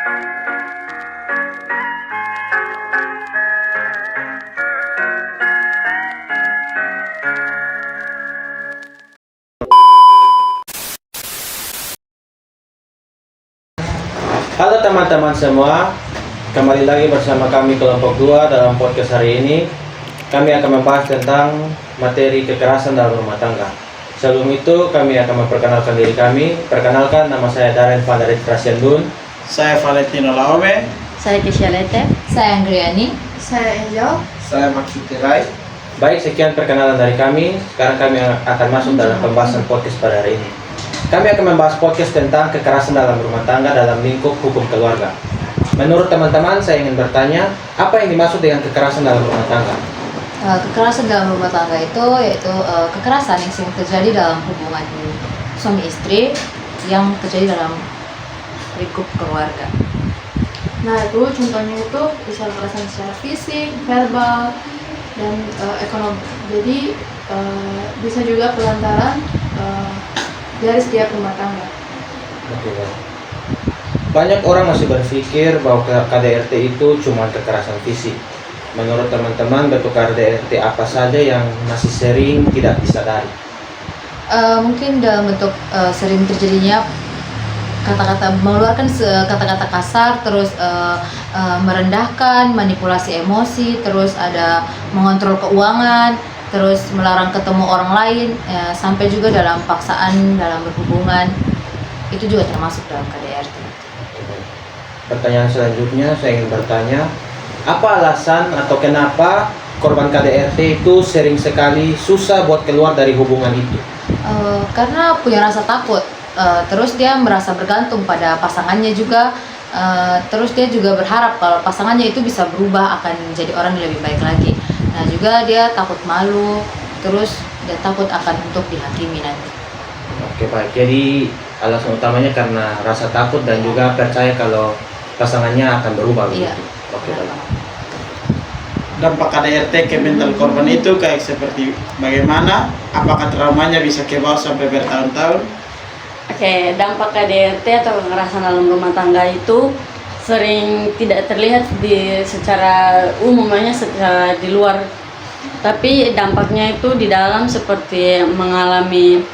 Halo teman-teman semua, kembali lagi bersama kami kelompok 2 dalam podcast hari ini. Kami akan membahas tentang materi kekerasan dalam rumah tangga. Sebelum itu, kami akan memperkenalkan diri kami. Perkenalkan, nama saya Darren Valerit Rasyandun. Saya Valentino Laome. Saya Kishalete. Saya Anggriani. Saya Angel. Saya Maksud Rai. Baik, sekian perkenalan dari kami. Sekarang kami akan masuk dalam pembahasan podcast pada hari ini. Kami akan membahas podcast tentang kekerasan dalam rumah tangga dalam lingkup hukum keluarga. Menurut teman-teman, saya ingin bertanya, apa yang dimaksud dengan kekerasan dalam rumah tangga? Kekerasan dalam rumah tangga itu yaitu kekerasan yang sering terjadi dalam hubungan suami istri yang terjadi dalam lingkup keluarga. Nah itu contohnya itu bisa kekerasan secara fisik, verbal, dan ekonomi. Jadi bisa juga pelantaran dari setiap rumah tangga. Oke, baik. Banyak orang masih berpikir bahwa KDRT itu cuma kekerasan fisik. Menurut teman-teman, bentuk KDRT apa saja yang masih sering tidak disadari? Mungkin dalam bentuk sering terjadinya kata-kata, mengeluarkan kata-kata kasar, terus merendahkan, manipulasi emosi, terus ada mengontrol keuangan, terus melarang ketemu orang lain, sampai juga dalam paksaan dalam berhubungan, itu juga termasuk dalam KDRT. Pertanyaan selanjutnya, saya ingin bertanya, apa alasan atau kenapa korban KDRT itu sering sekali susah buat keluar dari hubungan itu? Karena punya rasa takut, terus dia merasa bergantung pada pasangannya juga, terus dia juga berharap kalau pasangannya itu bisa berubah, akan menjadi orang yang lebih baik lagi. Nah juga dia takut malu, terus dia takut akan untuk dihakimi nanti. Oke, baik. Jadi alasan utamanya karena rasa takut dan juga percaya kalau pasangannya akan berubah. Iya. Begitu. Oke, baik. Dampak KDRT ke mental korban itu kayak seperti bagaimana? Apakah traumanya bisa ke bawah sampai bertahun-tahun? Oke, dampak KDRT atau kekerasan dalam rumah tangga itu sering tidak terlihat secara umumnya secara di luar, tapi dampaknya itu di dalam, seperti mengalami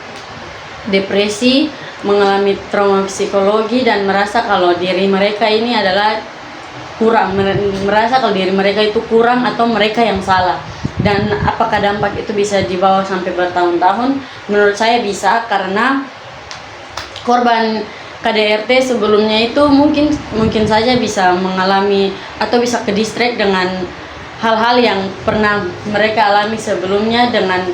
depresi, mengalami trauma psikologi, dan merasa kalau diri mereka ini adalah kurang, merasa kalau diri mereka itu kurang atau mereka yang salah. Dan apakah dampak itu bisa dibawa sampai bertahun-tahun? Menurut saya bisa, karena korban KDRT sebelumnya itu mungkin saja bisa mengalami atau bisa ke distract dengan hal-hal yang pernah mereka alami sebelumnya, dengan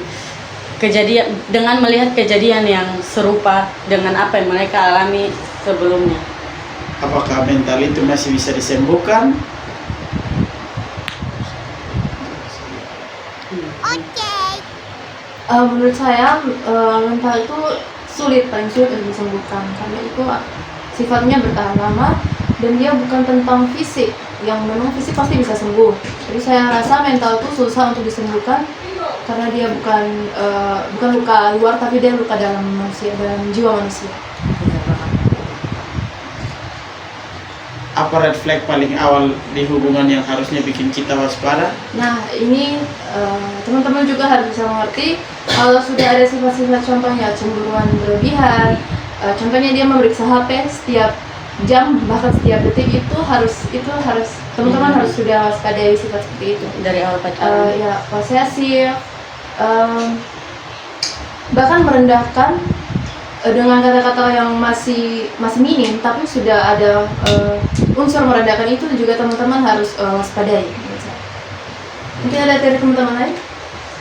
melihat kejadian yang serupa dengan apa yang mereka alami sebelumnya. Apakah mental itu masih bisa disembuhkan? Menurut saya mental itu paling sulit untuk disembuhkan karena itu sifatnya bertahan lama dan dia bukan tentang fisik, yang memang fisik pasti bisa sembuh. Jadi saya rasa mental itu susah untuk disembuhkan karena dia bukan luka luar, tapi dia luka dalam manusia, dalam jiwa manusia. Apa red flag paling awal di hubungan yang harusnya bikin kita waspada? Nah ini teman-teman juga harus bisa mengerti kalau sudah ada sifat-sifat, contohnya cemburuan berlebihan, contohnya dia memeriksa HP setiap jam bahkan setiap detik, itu harus teman-teman harus sudah waspadai sifat seperti itu Dari awal pacaran. ya, posesif, bahkan merendahkan dengan kata-kata yang masih minim, tapi sudah ada unsur merendahkan, itu juga teman-teman harus waspadai. Mungkin ada dari teman-teman lain?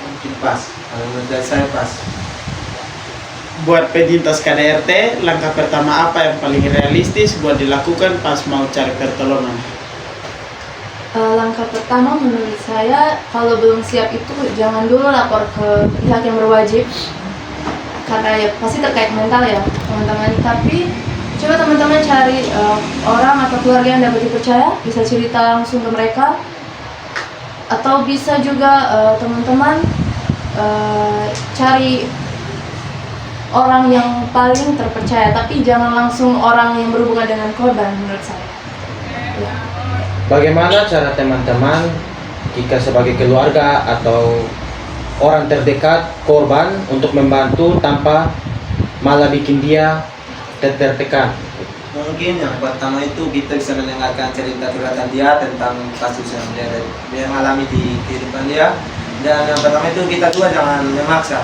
Mungkin pas. Menurut saya pas. Buat penyintas KDRT, langkah pertama apa yang paling realistis buat dilakukan pas mau cari pertolongan? Langkah pertama menurut saya, kalau belum siap itu jangan dulu lapor ke pihak yang berwajib, karena ya pasti terkait mental ya teman-teman. Tapi coba teman-teman cari orang atau keluarga yang dapat dipercaya, bisa cerita langsung ke mereka, atau bisa juga teman-teman cari orang yang paling terpercaya, tapi jangan langsung orang yang berhubungan dengan korban menurut saya. Bagaimana cara teman-teman jika sebagai keluarga atau orang terdekat korban untuk membantu tanpa malah bikin dia tertekan? Mungkin yang pertama itu kita bisa mendengarkan cerita curhatan dia tentang kasus yang dia alami di kehidupan dia. Dan yang pertama itu kita juga jangan memaksa.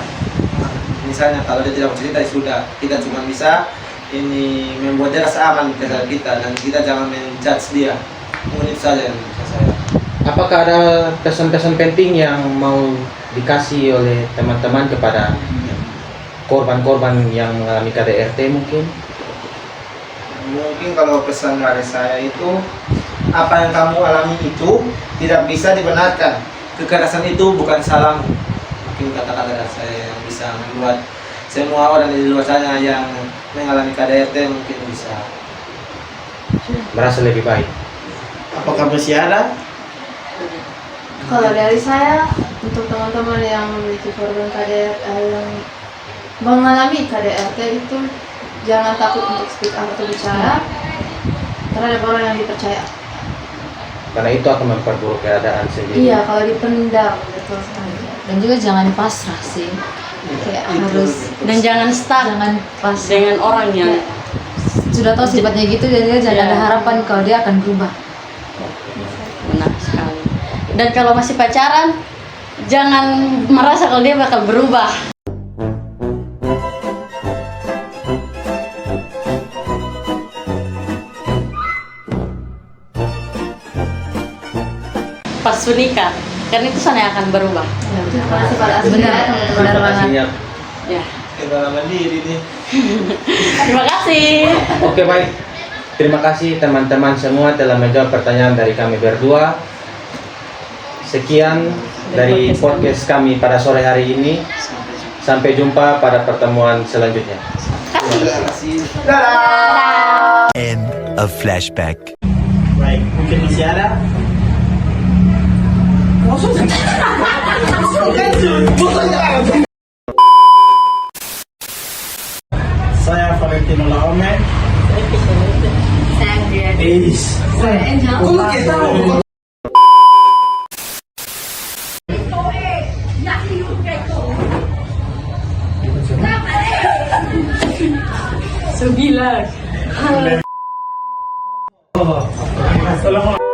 Misalnya kalau dia tidak mau cerita ya sudah, kita cuma bisa ini membuat dia rasa aman ke kita dan kita jangan menjudge dia. Mungkin itu saja yang bisa saya. Apakah ada pesan-pesan penting yang mau dikasih oleh teman-teman kepada korban-korban yang mengalami KDRT mungkin? Mungkin kalau pesan dari saya itu, apa yang kamu alami itu tidak bisa dibenarkan. Kekerasan itu bukan salahmu. Mungkin kata-kata dari saya yang bisa membuat semua orang di luar sana yang mengalami KDRT mungkin bisa Merasa lebih baik. Apakah masih ada? Kalau dari saya, untuk teman-teman yang memiliki korban KDRT yang mengalami KDRT itu jangan takut untuk speak up atau bicara terhadap orang yang dipercaya. Karena itu akan memperburuk keadaan sendiri. Iya, kalau dipendam betul sekali. Dan juga jangan pasrah sih. Kayak harus Dan jangan stuck jangan pas dengan orang yang sudah tahu sifatnya gitu, dan dia jangan Iya. ada harapan kalau dia akan berubah. benar sekali. Dan kalau masih pacaran, jangan merasa kalau dia bakal berubah. Pas menikah, kan itu sana yang akan berubah. Sifat asli Benar, teman-teman. benar Terima banget. kasihnya. Ya, kita mandiri nih. terima kasih. Oke, baik. Terima kasih teman-teman semua telah menjawab pertanyaan dari kami berdua. Sekian dari podcast kami pada sore hari ini. Sampai jumpa pada pertemuan selanjutnya. Terima kasih. End of flashback. Baik, mungkin masih ada. Saya Valentino Laome. Sembilan. Assalamualaikum.